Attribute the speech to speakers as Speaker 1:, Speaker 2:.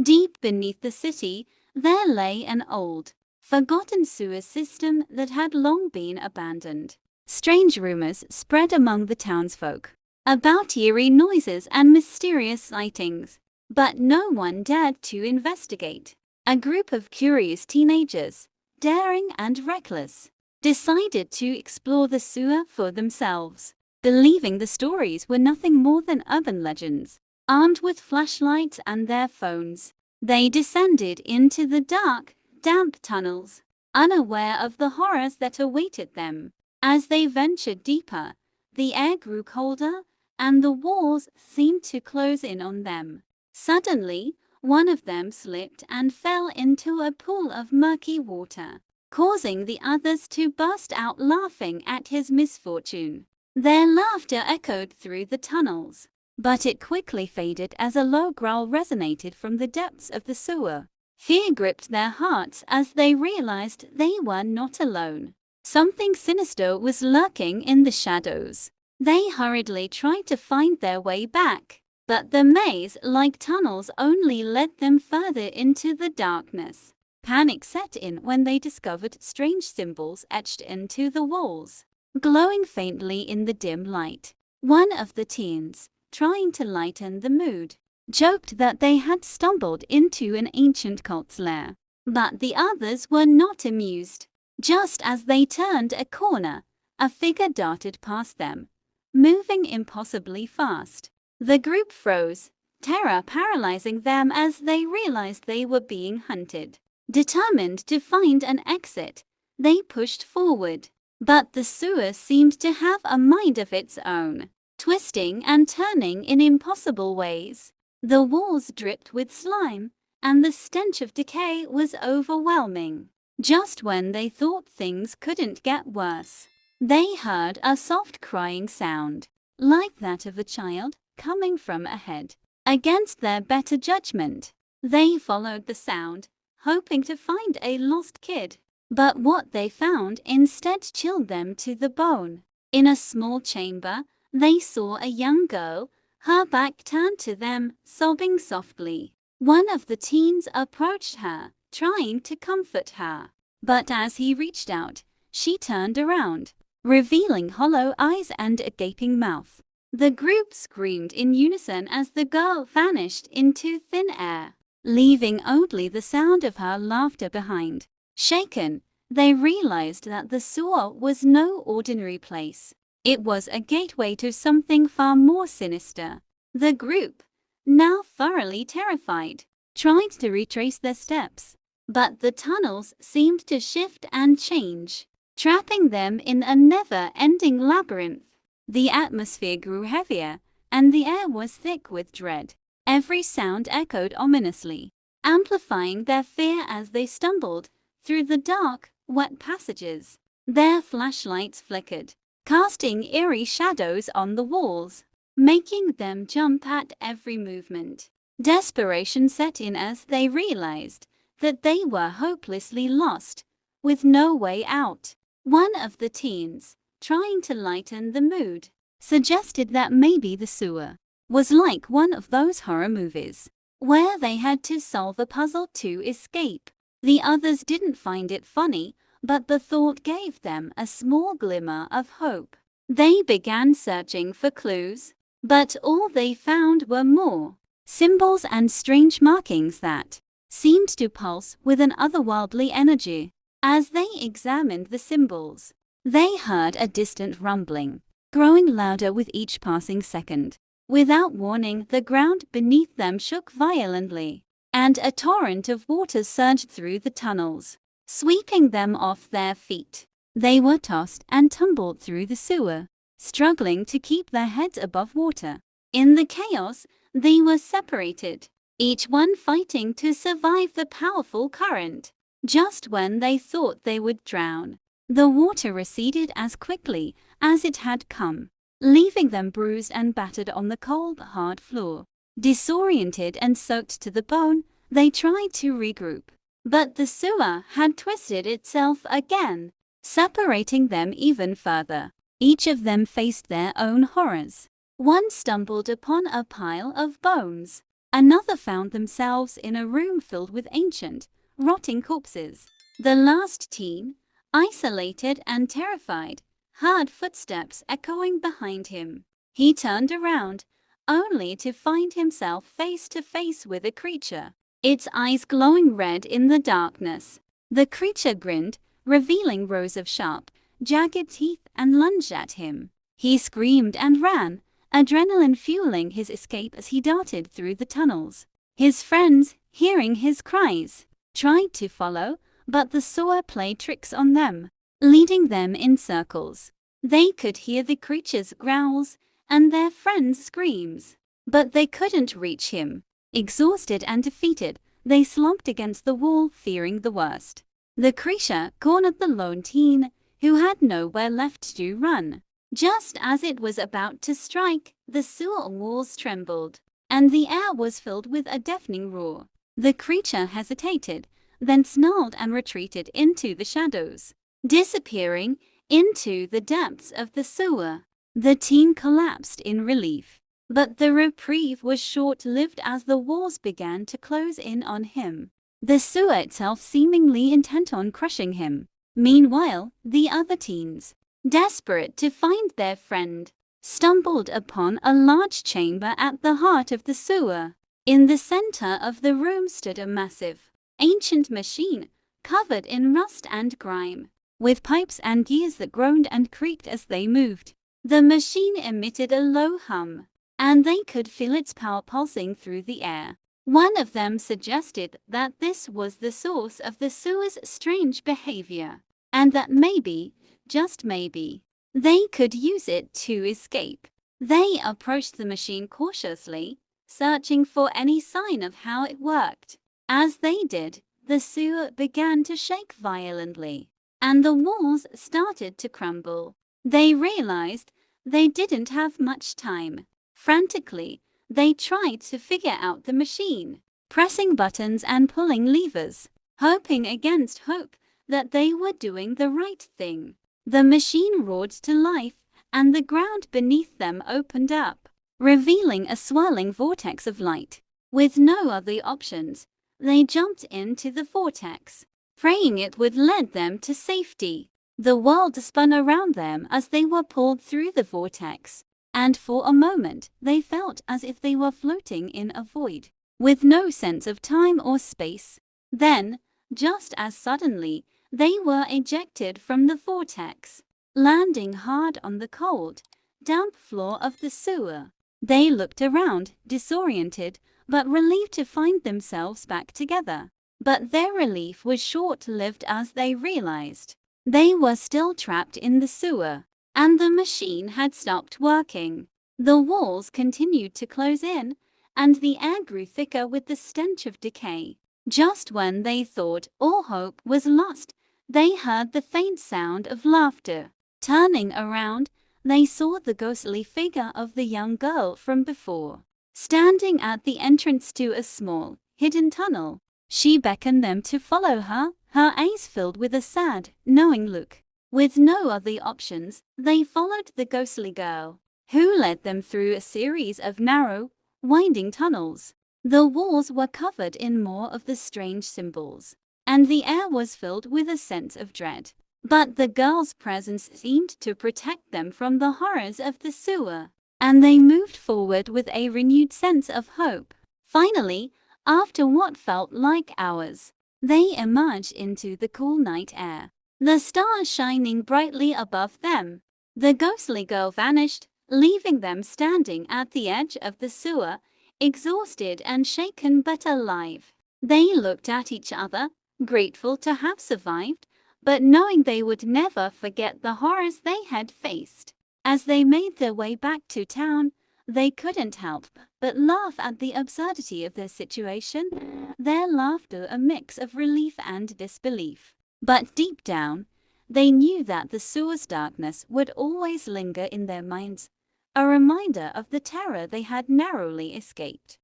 Speaker 1: Deep beneath the city, there lay an old, forgotten sewer system that had long been abandoned. Strange rumors spread among the townsfolk about eerie noises and mysterious sightings, but no one dared to investigate. A group of curious teenagers, daring and reckless, decided to explore the sewer for themselves, believing the stories were nothing more than urban legends. Armed with flashlights and their phones, they descended into the dark, damp tunnels, unaware of the horrors that awaited them. As they ventured deeper, the air grew colder, and the walls seemed to close in on them. Suddenly, one of them slipped and fell into a pool of murky water, causing the others to burst out laughing at his misfortune. Their laughter echoed through the tunnels, but it quickly faded as a low growl resonated from the depths of the sewer. Fear gripped their hearts as they realized they were not alone. Something sinister was lurking in the shadows. They hurriedly tried to find their way back, but the maze-like tunnels only led them further into the darkness. Panic set in when they discovered strange symbols etched into the walls, glowing faintly in the dim light. One of the teens, trying to lighten the mood, joked that they had stumbled into an ancient cult's lair. But the others were not amused. Just as they turned a corner, a figure darted past them, moving impossibly fast. The group froze, terror paralyzing them as they realized they were being hunted. Determined to find an exit, they pushed forward. But the sewer seemed to have a mind of its own, twisting and turning in impossible ways. The walls dripped with slime, and the stench of decay was overwhelming. Just when they thought things couldn't get worse, they heard a soft crying sound, like that of a child, coming from ahead. Against their better judgment, they followed the sound, hoping to find a lost kid. But what they found instead chilled them to the bone. In a small chamber, they saw a young girl, her back turned to them, sobbing softly. One of the teens approached her, trying to comfort her. But as he reached out, she turned around, revealing hollow eyes and a gaping mouth. The group screamed in unison as the girl vanished into thin air, leaving only the sound of her laughter behind. Shaken, they realized that the sewer was no ordinary place. It was a gateway to something far more sinister. The group, now thoroughly terrified, tried to retrace their steps, but the tunnels seemed to shift and change, trapping them in a never-ending labyrinth. The atmosphere grew heavier, and the air was thick with dread. Every sound echoed ominously, amplifying their fear as they stumbled through the dark, wet passages. Their flashlights flickered, casting eerie shadows on the walls, making them jump at every movement. Desperation set in as they realized that they were hopelessly lost, with no way out. One of the teens, trying to lighten the mood, suggested that maybe the sewer was like one of those horror movies, where they had to solve a puzzle to escape. The others didn't find it funny, but the thought gave them a small glimmer of hope. They began searching for clues, but all they found were more symbols and strange markings that seemed to pulse with an otherworldly energy. As they examined the symbols, they heard a distant rumbling, growing louder with each passing second. Without warning, the ground beneath them shook violently, and a torrent of water surged through the tunnels, sweeping them off their feet. They were tossed and tumbled through the sewer, struggling to keep their heads above water. In the chaos, they were separated, each one fighting to survive the powerful current. Just when they thought they would drown, the water receded as quickly as it had come, leaving them bruised and battered on the cold, hard floor. Disoriented and soaked to the bone, they tried to regroup. But the sewer had twisted itself again, separating them even further. Each of them faced their own horrors. One stumbled upon a pile of bones, Another found themselves in a room filled with ancient, rotting corpses. The last teen, isolated and terrified, heard footsteps echoing behind him. He turned around, only to find himself face to face with a creature, its eyes glowing red in the darkness. The creature grinned, revealing rows of sharp, jagged teeth, and lunged at him. He screamed and ran, adrenaline fueling his escape as he darted through the tunnels. His friends, hearing his cries, tried to follow, but the sewer played tricks on them, leading them in circles. They could hear the creature's growls and their friends' screams, but they couldn't reach him. Exhausted and defeated, they slumped against the wall, fearing the worst. The creature cornered the lone teen, who had nowhere left to run. Just as it was about to strike, the sewer walls trembled, and the air was filled with a deafening roar. The creature hesitated, then snarled and retreated into the shadows, disappearing into the depths of the sewer. The teen collapsed in relief, but the reprieve was short-lived as the walls began to close in on him, the sewer itself seemingly intent on crushing him. Meanwhile, the other teens, desperate to find their friend, stumbled upon a large chamber at the heart of the sewer. In the center of the room stood a massive, ancient machine, covered in rust and grime, with pipes and gears that groaned and creaked as they moved. The machine emitted a low hum, and they could feel its power pulsing through the air. One of them suggested that this was the source of the sewer's strange behavior, and that maybe, just maybe, they could use it to escape. They approached the machine cautiously, searching for any sign of how it worked. As they did, the sewer began to shake violently, and the walls started to crumble. They realized they didn't have much time. Frantically, they tried to figure out the machine, pressing buttons and pulling levers, hoping against hope that they were doing the right thing. The machine roared to life, and the ground beneath them opened up, revealing a swirling vortex of light. With no other options, they jumped into the vortex, praying it would lead them to safety. The world spun around them as they were pulled through the vortex, and for a moment they felt as if they were floating in a void, with no sense of time or space. Then, just as suddenly, they were ejected from the vortex, landing hard on the cold, damp floor of the sewer. They looked around, disoriented, but relieved to find themselves back together. But their relief was short-lived as they realized they were still trapped in the sewer, and the machine had stopped working. The walls continued to close in, and the air grew thicker with the stench of decay. Just when they thought all hope was lost, they heard the faint sound of laughter. Turning around, they saw the ghostly figure of the young girl from before, standing at the entrance to a small, hidden tunnel. She beckoned them to follow her, her eyes filled with a sad, knowing look. With no other options, they followed the ghostly girl, who led them through a series of narrow, winding tunnels. The walls were covered in more of the strange symbols, and the air was filled with a sense of dread. But the girl's presence seemed to protect them from the horrors of the sewer, and they moved forward with a renewed sense of hope. Finally, after what felt like hours, they emerged into the cool night air, the stars shining brightly above them. The ghostly girl vanished, leaving them standing at the edge of the sewer, exhausted and shaken but alive. They looked at each other, grateful to have survived, but knowing they would never forget the horrors they had faced. As they made their way back to town, they couldn't help but laugh at the absurdity of their situation, their laughter a mix of relief and disbelief. But deep down, they knew that the sewer's darkness would always linger in their minds, a reminder of the terror they had narrowly escaped.